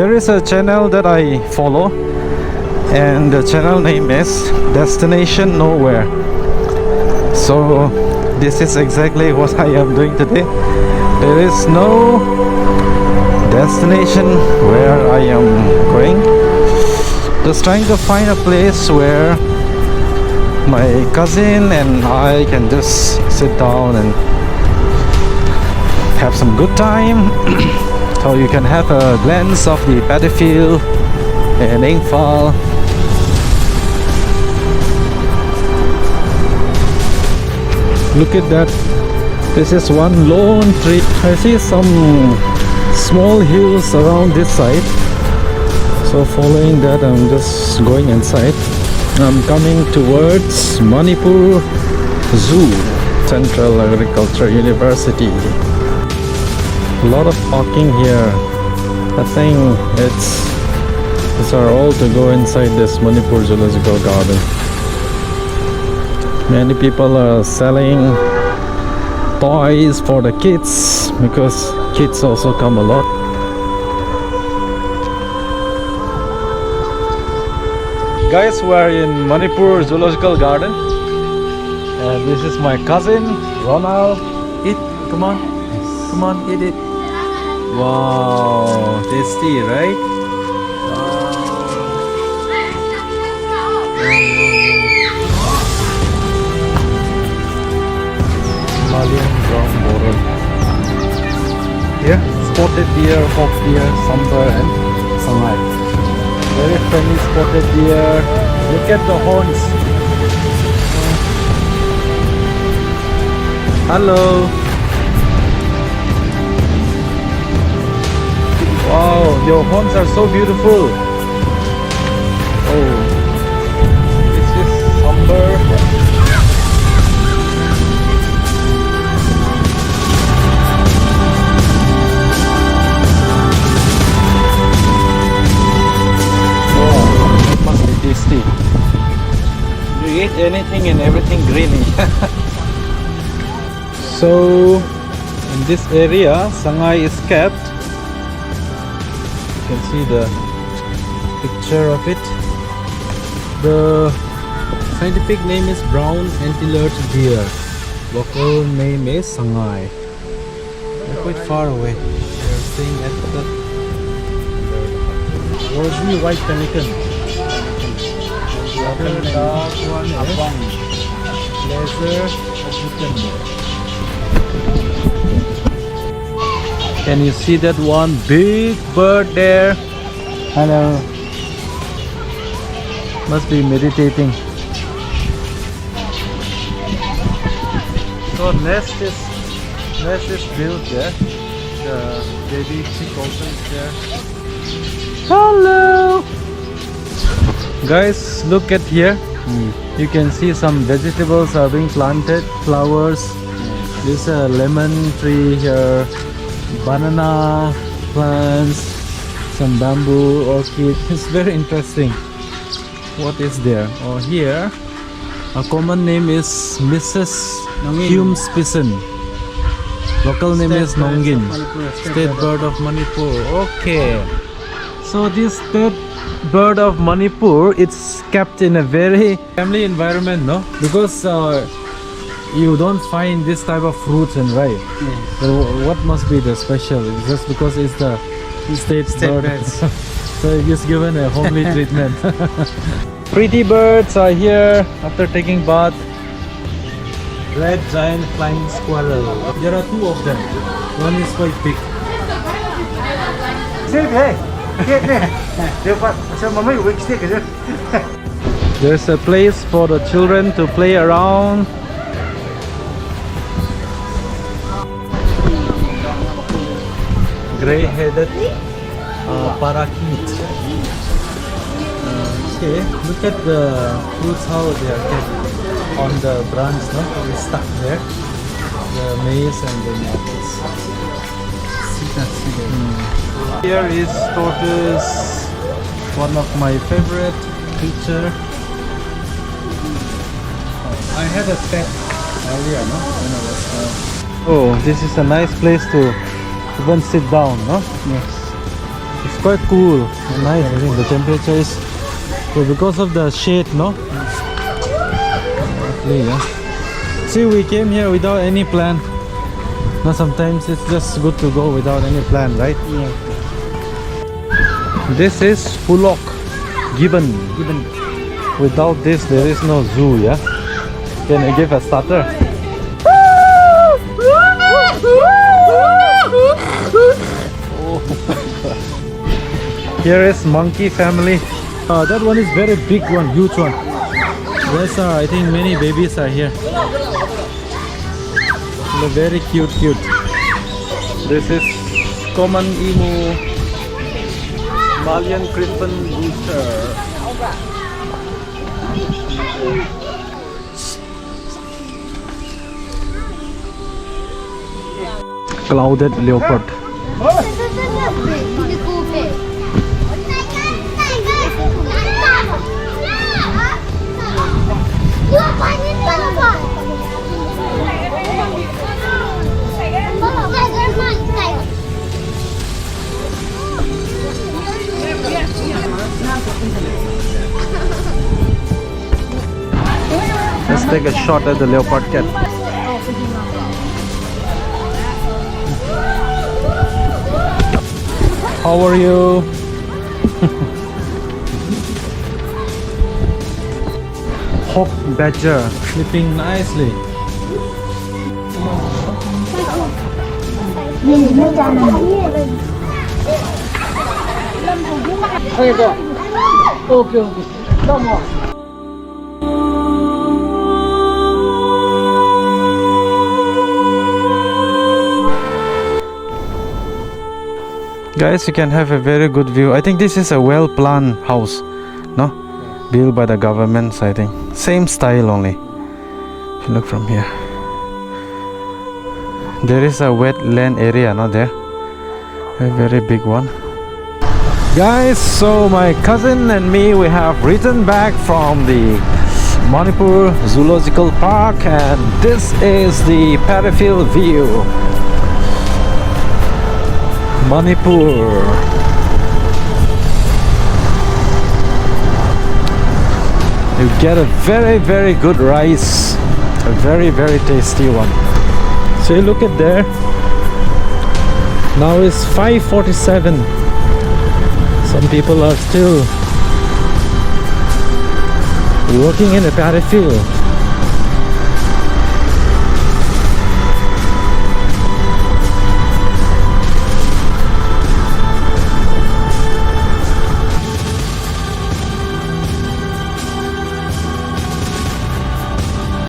There is a channel that I follow, and the channel name is Destination Nowhere. So this is exactly what I am doing today. There is no destination where I am going. Just trying to find a place where my cousin and I can just sit down and have some good time. So you can have a glance of the paddy field in Imphal. Look at that. This is one lone tree. I see some small hills around this side. So following that, I'm just going inside. I'm coming towards Manipur Zoo, Central Agriculture University. A lot of parking here. I think these are all to go inside this Manipur Zoological Garden. Many people are selling toys for the kids because kids also come a lot. Guys, we are in Manipur Zoological Garden, and this is my cousin Ronald. Eat, come on, come on, eat it. Wow, tasty, right? Himalayan brown border. Here, spotted deer, hawk deer, sambar, and sangai. Very friendly spotted deer. Look at the horns. Hello. Wow, your horns are so beautiful. Oh, this is sambar. Tasty. You eat anything and everything greeny. So in this area, sangai is kept. You can see the picture of it. The scientific name is brown antlered deer. Local name is sangai. They're quite far away. They're staying at the Rosy white pelican. Other dark one is laser chicken. Can you see that one big bird there? Hello. Must be meditating. So nest is built there. The baby chick also is there. Hello. Guys, look at here. You can see some vegetables are being planted, flowers. There's a lemon tree here, banana plants, some bamboo, orchid. It's very interesting. What is there? Oh, here a common name is Mrs. Hume's Pigeon. Local name is Nongin. State bird of Manipur. Okay. So this state bird of Manipur, it's kept in a very family environment, no? Because you don't find this type of fruits and rice. Yeah. So what must be the special? Just because it's the state bird. So it's given a homely treatment. Pretty birds are here after taking bath. Red giant flying squirrel. There are two of them. One is quite big. There's a place for the children to play around. Gray-headed parakeet. Okay, look at the fruits, how they are kept on the branch, no? They're stuck there. The maize and the apples. Here is tortoise, one of my favorite creature. I had a pet earlier, no? When I was, oh, this is a nice place to even sit down, no? Yes. It's quite cool and nice. I think the temperature is cool because of the shade, no? Lovely, yeah. See, we came here without any plan. Now sometimes it's just good to go without any plan, right? Yeah. This is Hoolock, gibbon. Without this, there is no zoo, yeah? Can I give a starter? Here is monkey family. That one is very big one, huge one. Yes, I think many babies are here. They're very cute. This is common emu, Malian crimson rooster. Clouded leopard. Let's take a shot at the leopard cat. How are you? Hawk badger sleeping nicely. Okay. Come on. Guys, you can have a very good view. I think this is a well-planned house, no? Built by the government, I think. Same style only. If you look from here, there is a wetland area, not there? A very big one. Guys, so my cousin and me, we have returned back from the Manipur Zoological Park, and this is the peripheral view. Manipur. You get a very good rice, a very tasty one. So you look at there. Now it's 5:47. Some people are still working in the paddy field.